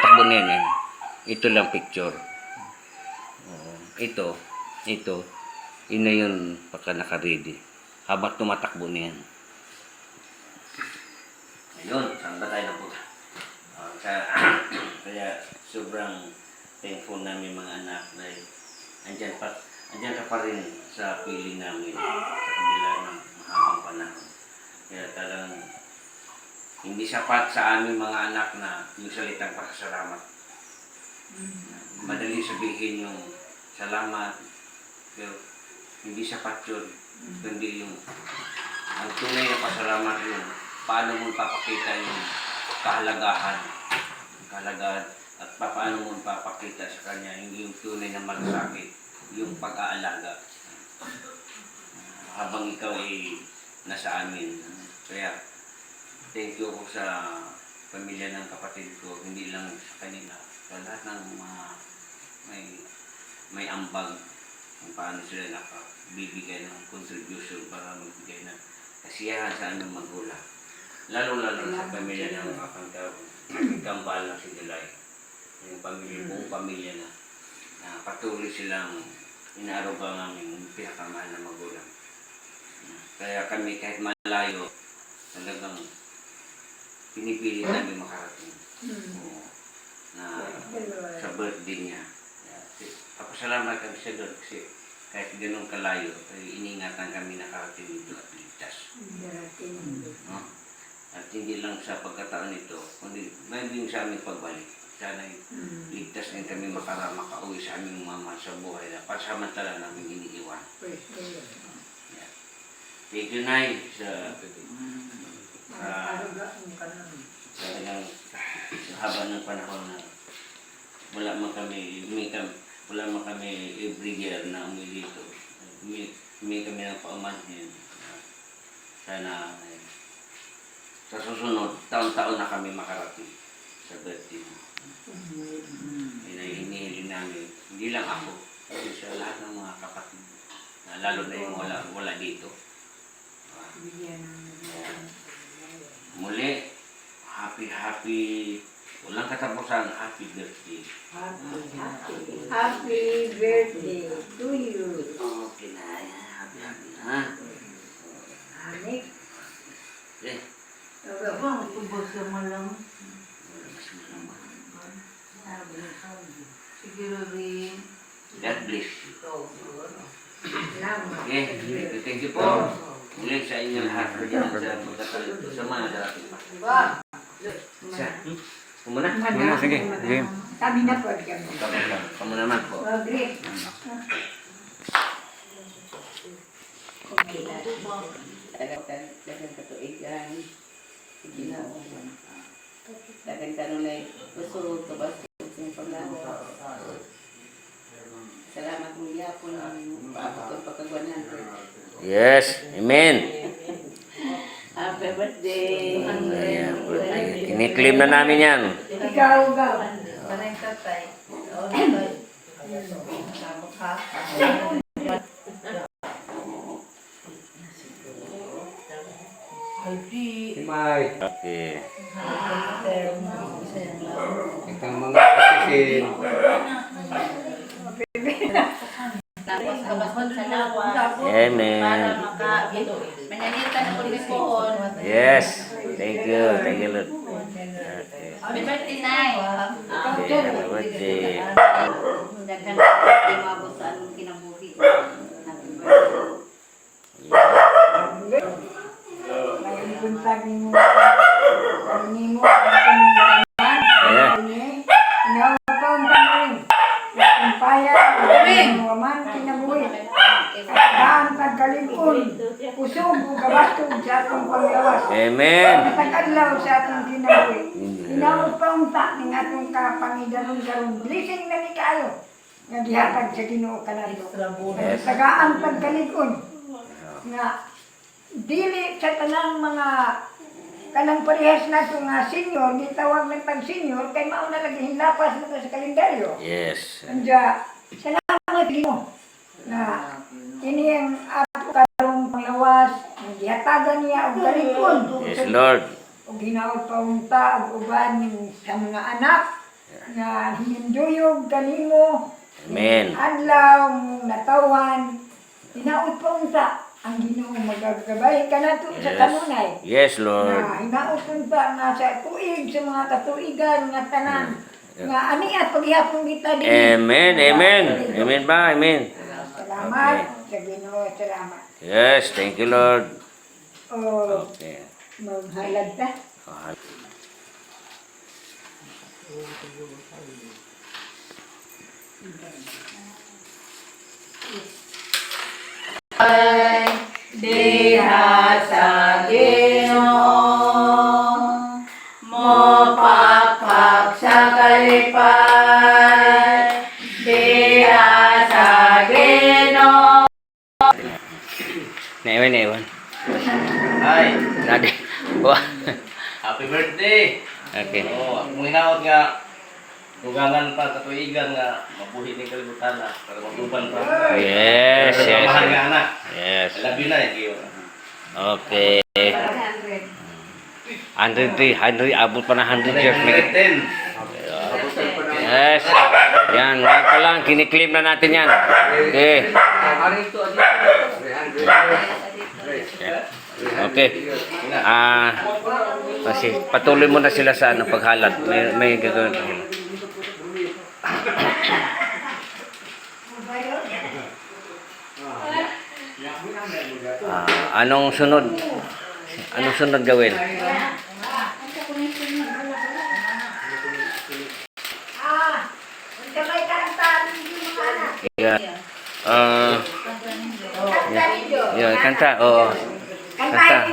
tumatakbo na yan. Ito lang picture. Ito. Yun na yun pagka naka-ready. Habang tumatakbo na yan. Ayun, saan ba tayo napunta? Kaya sobrang thankful namin mga anak na andyan ka pa rin sa piling namin sa kabila ng mahabang panahon. Kaya talagang hindi sapat sa aming mga anak na yung salitang pasasalamat. Madali sabihin yung salamat, pero hindi sapat yun. Kundi yung ang tunay na pasalamat yung paano mo papakita yung kahalagahan at paano mo papakita sa kanya yung tunay na malasakit, yung pag-aalaga habang ikaw ay nasa amin. Kaya thank you po sa pamilya ng kapatid ko, hindi lang sa kanila, sa lahat ng mga may ambag kung paano sila nakabibigay ng contribution para magbigay ng kasiyahan sa aming magulang. Lalo-lalo sa pamilya ng kambal na si Delay. Yung buong pamilya na patuloy silang inaaruga namin yung pinakamahal na magulang. Kaya kami kahit malayo, talagang pinipili namin makarating na sa birthday niya. Papasalamat kami sa doon kasi kahit ganun kalayo, iningatan kami nakarating dito at ligtas. At hindi lang sa pagkataon ito, kundi mayroon sa aming pagbalik. Sana ligtas din kami makauwi sa aming mama sa buhay na pasamantala namin iniiwan. Thank you, Nay, sa haba ng panahon na wala man kami every year na umuwi dito. May kami ng paumanhin. Sana sa susunod, taon-taon na kami makarating sa birthday mo. Hinihili namin, hindi lang ako, kasi sa lahat ng mga kapatid, lalo na yung wala dito. Muli, happy, walang katapusan, happy birthday. Happy birthday to you. Okay na, happy na. Anik. Okay. Bang, ubos naman lang. Siguro rin. God bless you. Salamat. Okay, thank you po. Muli sa inyong lahat ko dyan sa pagkakalito sa mga darating pa. Isa. Kumuna? Sige. Sabi na po. Kamu naman po. Great. Okay na. Dagang katuigan. Dagang kanunay. Gusto ko ba sa panglawa. Salamat muli po ng pagkag-100. Yes, amen. Happy birthday. Ayan, birthday. Kiniklaim na namin yan. Ikaw. Panay tatay. May. Okay. Itang mga kasisin. Amen. Yes. Thank you, Lord. Okay. Happy birthday, Nay. Okay, happy birthday. Daghan birthday mo sa anong kinabuhi. Happy birthday. May buntag ni mo. Ni mo. Yeah. Inaw pa ang rin. Kumpaya. Mga man kinabuhi. Daan pagkalimon. Pusog o kabastog sa atong panglawas. Amen. Matag-adlaw sa atong kinabuhi. Inaw pa ang ta ng atong kapangidanon karon. Blessing na ni kayo. Nga gihatag sa Ginoo kanato. Tagaan pagkalimon. Nga dili sa tanang mga kanang parehas na ito nga senior, gitawag ng pag-senior, kay mauna lagi hinapas mo sa kalendaryo. Yes. Anja, salamat mo na ini ang ato karong panglawas, gihatagan niya og kalipon. Yes, Lord. Og hinaot paunta og uban sa mga anak. nga hininduyog kanimo Amen. adlaw mong natawan hinaot pa unsa ang Ginoo magagabay kanato sa Yes. kanunay Yes, Lord. nga hinaot unsa nga sa tuig sa mga katuigan nga tanan nga ani at paghihapon kita din. Amen. Amen. Amen ba? Amen. Salamat sa Ginoo, salamat. Yes, thank you, Lord. Oh, Okay. maghalad ta. Diha sa Ginoo, mopakpak sa kalipay. Diha sa Ginoo. Naiwan. Hi, Nadi. Wah. happy birthday! Okay. Oh, akong hinaot nga tugangan pa katuigan nga mabuhi ni kalibutan na para matuban pa. Yes, yes. Mahal nga anak. Yes. I love you na eh. Okay. 100, abot pa na 100 years. 110. Yes. Yan, ngayon pa lang, kiniklaim na natin yan. Okay. Okay. Kasi patuloy mo na sila sa paghalat. May gagawin. Anong sunod? Anong sunod gawin? Unsa may kantahan ninyo mga anak? Yeah. Kanta ninyo. Yeah, kanta. Oo. Kantahin